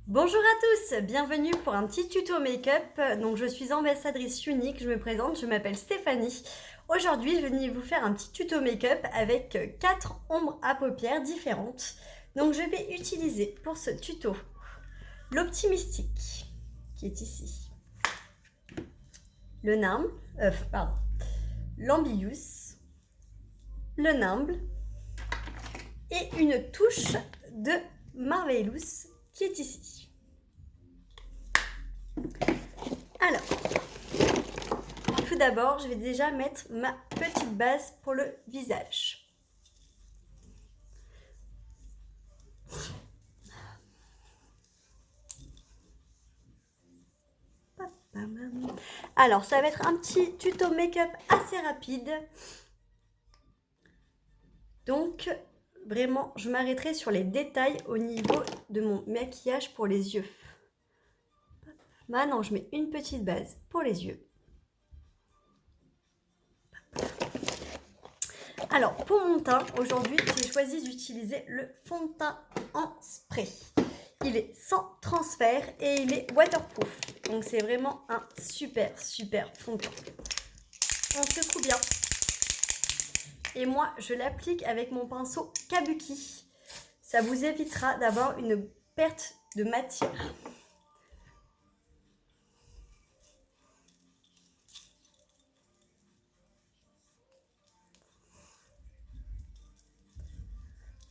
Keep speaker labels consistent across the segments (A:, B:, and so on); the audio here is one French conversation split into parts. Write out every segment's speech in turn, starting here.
A: Bonjour à tous, bienvenue pour un petit tuto make-up. Donc je suis ambassadrice unique, je me présente, je m'appelle Stéphanie. Aujourd'hui je vais venir vous faire un petit tuto make-up avec 4 ombres à paupières différentes. Donc je vais utiliser pour ce tuto l'Optimistic qui est ici, le Nimble, l'Ambius, le Nimble et une touche de Marvelous qui est ici. Alors, tout d'abord, je vais déjà mettre ma petite base pour le visage. Alors, ça va être un petit tuto make-up assez rapide. Donc, vraiment, je m'arrêterai sur les détails au niveau de mon maquillage pour les yeux. Maintenant, je mets une petite base pour les yeux. Alors, pour mon teint, aujourd'hui, j'ai choisi d'utiliser le fond de teint en spray. Il est sans transfert et il est waterproof. Donc, c'est vraiment un super fond de teint. On secoue bien. Et moi, je l'applique avec mon pinceau Kabuki. Ça vous évitera d'avoir une perte de matière.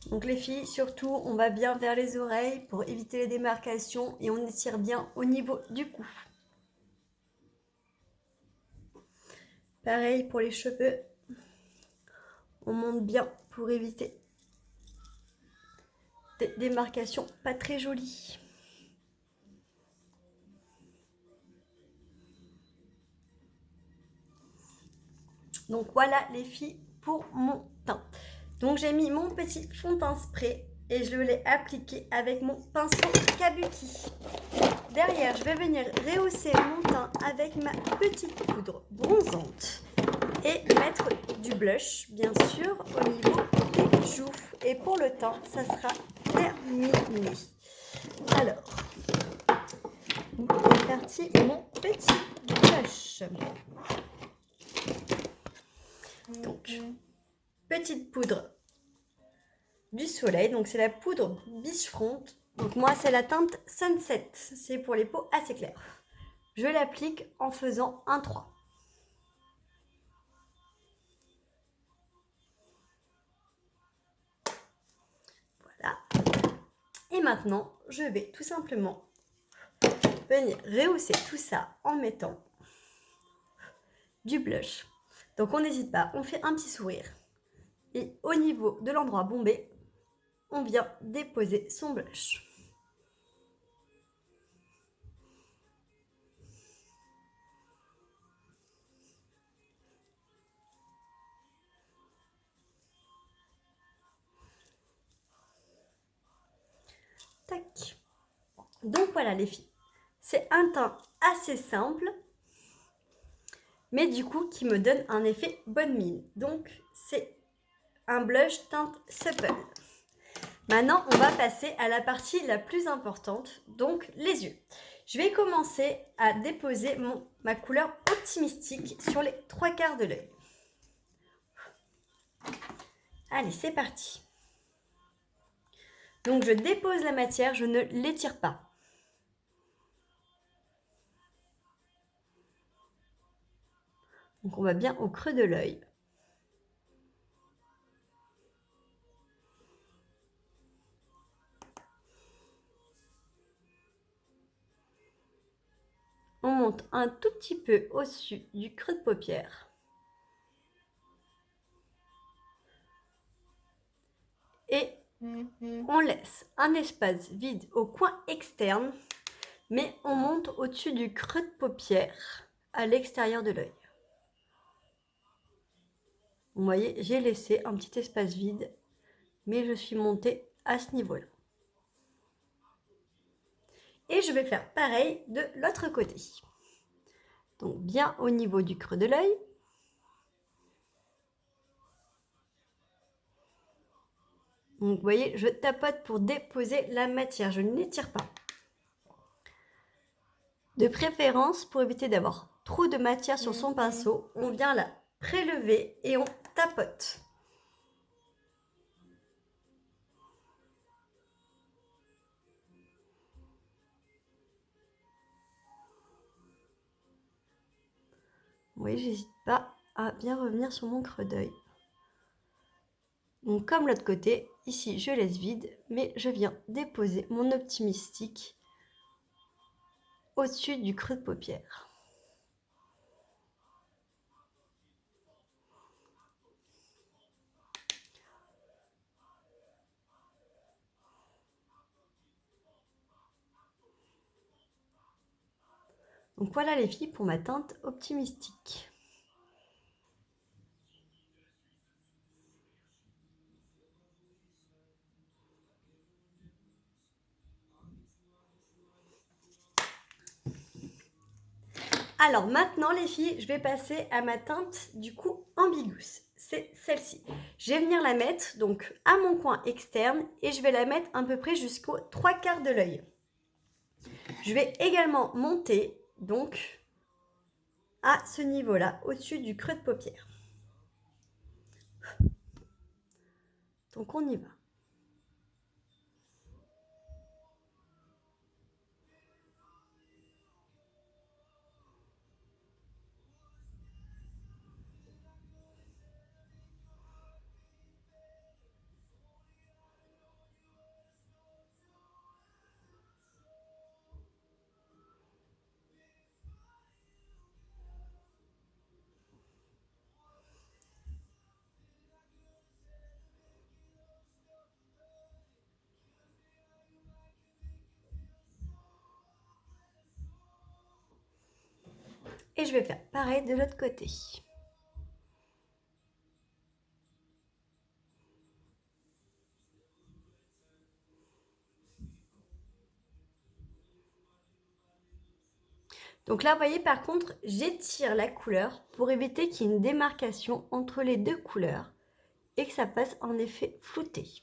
A: Donc les filles, surtout, on va bien vers les oreilles pour éviter les démarcations et on étire bien au niveau du cou. Pareil pour les cheveux, on monte bien pour éviter des démarcations pas très jolies. Donc voilà les filles pour mon teint. Donc j'ai mis mon petit fond de teint spray et je l'ai appliqué avec mon pinceau Kabuki. Derrière, je vais venir rehausser mon teint avec ma petite poudre bronzante et mettre du blush, bien sûr, au niveau des joues. Et pour le teint, ça sera terminé. Alors, c'est parti, mon petit blush. Donc, petite poudre du soleil, donc c'est la poudre Beachfront. Donc moi c'est la teinte Sunset, c'est pour les peaux assez claires. Je l'applique en faisant un 3. Voilà. Et maintenant, je vais tout simplement venir rehausser tout ça en mettant du blush. Donc on n'hésite pas, on fait un petit sourire. Et au niveau de l'endroit bombé, on vient déposer son blush. Tac. Donc voilà les filles, c'est un teint assez simple, mais du coup qui me donne un effet bonne mine. Donc c'est un blush teinte Supple. Maintenant, on va passer à la partie la plus importante, donc les yeux. Je vais commencer à déposer ma couleur Optimistic sur les 3/4 de l'œil. Allez, c'est parti. Donc, je dépose la matière, je ne l'étire pas. Donc, on va bien au creux de l'œil. On monte un tout petit peu au-dessus du creux de paupière. Et on laisse un espace vide au coin externe, mais on monte au-dessus du creux de paupière à l'extérieur de l'œil. Vous voyez, j'ai laissé un petit espace vide, mais je suis montée à ce niveau-là. Et je vais faire pareil de l'autre côté. Donc bien au niveau du creux de l'œil. Donc vous voyez, je tapote pour déposer la matière, je ne l'étire pas. De préférence, pour éviter d'avoir trop de matière sur son pinceau, on vient la prélever et on tapote. Oui, j'hésite pas à bien revenir sur mon creux d'œil. Donc comme l'autre côté, ici je laisse vide, mais je viens déposer mon optimistique au-dessus du creux de paupière. Donc voilà les filles pour ma teinte optimistique. Alors maintenant les filles, je vais passer à ma teinte du coup ambiguous. C'est celle-ci. Je vais venir la mettre donc à mon coin externe et je vais la mettre à peu près jusqu'aux 3/4 de l'œil. Je vais également monter donc à ce niveau-là, au-dessus du creux de paupière. Donc on y va. Et je vais faire pareil de l'autre côté. Donc là, vous voyez, par contre, j'étire la couleur pour éviter qu'il y ait une démarcation entre les deux couleurs et que ça passe en effet flouté.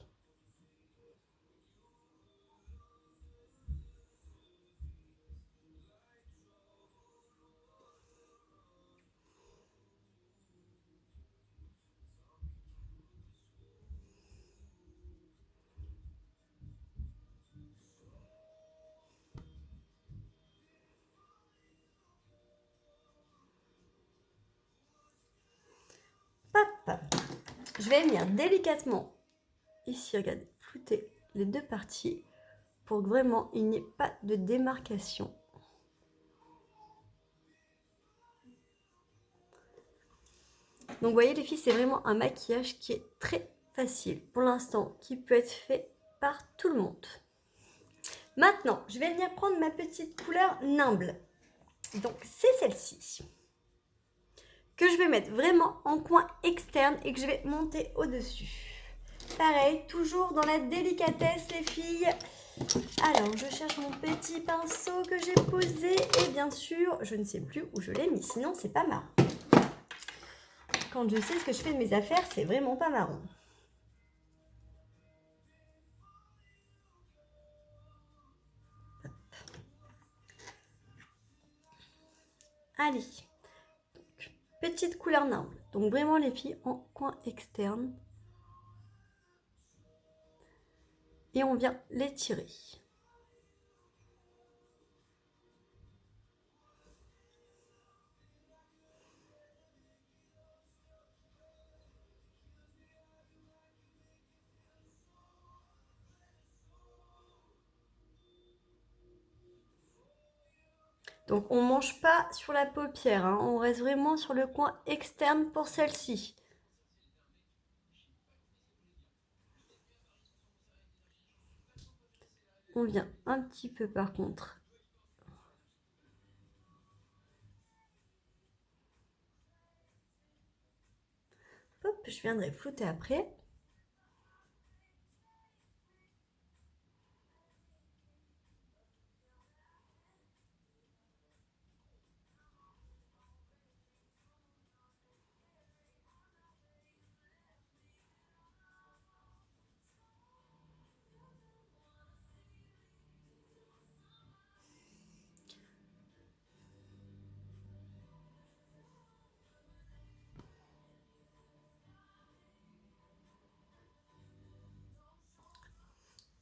A: Hop. Je vais venir délicatement, ici, regardez, flouter les deux parties pour que vraiment il n'y ait pas de démarcation. Donc vous voyez les filles, c'est vraiment un maquillage qui est très facile pour l'instant, qui peut être fait par tout le monde. Maintenant, je vais venir prendre ma petite couleur Nimble. Donc c'est celle-ci. Que je vais mettre vraiment en coin externe et que je vais monter au-dessus. Pareil, toujours dans la délicatesse les filles. Alors, je cherche mon petit pinceau que j'ai posé et bien sûr, je ne sais plus où je l'ai mis, sinon c'est pas marrant. Quand je sais ce que je fais de mes affaires, c'est vraiment pas marrant. Allez, donc, petite couleur Nimble. Donc vraiment les filles en coin externe. Et on vient l'étirer. Donc on ne mange pas sur la paupière, hein. On reste vraiment sur le coin externe pour celle-ci. On vient un petit peu par contre. Hop, je viendrai flouter après.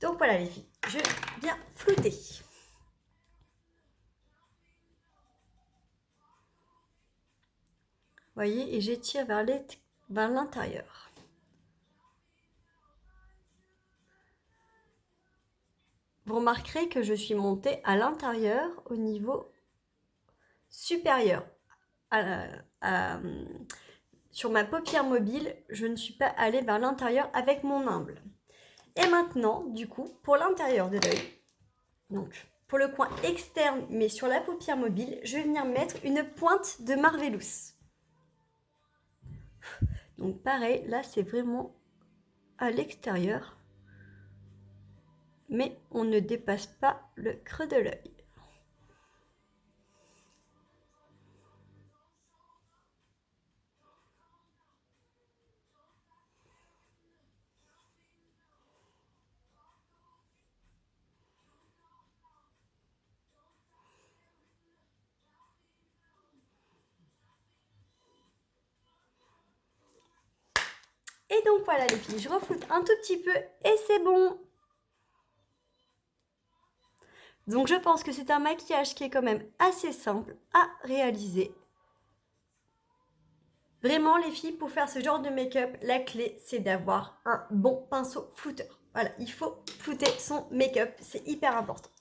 A: Donc voilà les filles, je viens flouter. Voyez, et j'étire vers l'intérieur. Vous remarquerez que je suis montée à l'intérieur au niveau supérieur. Sur ma paupière mobile, je ne suis pas allée vers l'intérieur avec mon humble. Et maintenant, du coup, pour l'intérieur de l'œil, donc pour le coin externe, mais sur la paupière mobile, je vais venir mettre une pointe de Marvelous. Donc pareil, là c'est vraiment à l'extérieur, mais on ne dépasse pas le creux de l'œil. Et donc voilà les filles, je refloute un tout petit peu et c'est bon. Donc je pense que c'est un maquillage qui est quand même assez simple à réaliser. Vraiment les filles, pour faire ce genre de make-up, la clé c'est d'avoir un bon pinceau flouteur. Voilà, il faut flouter son make-up, c'est hyper important.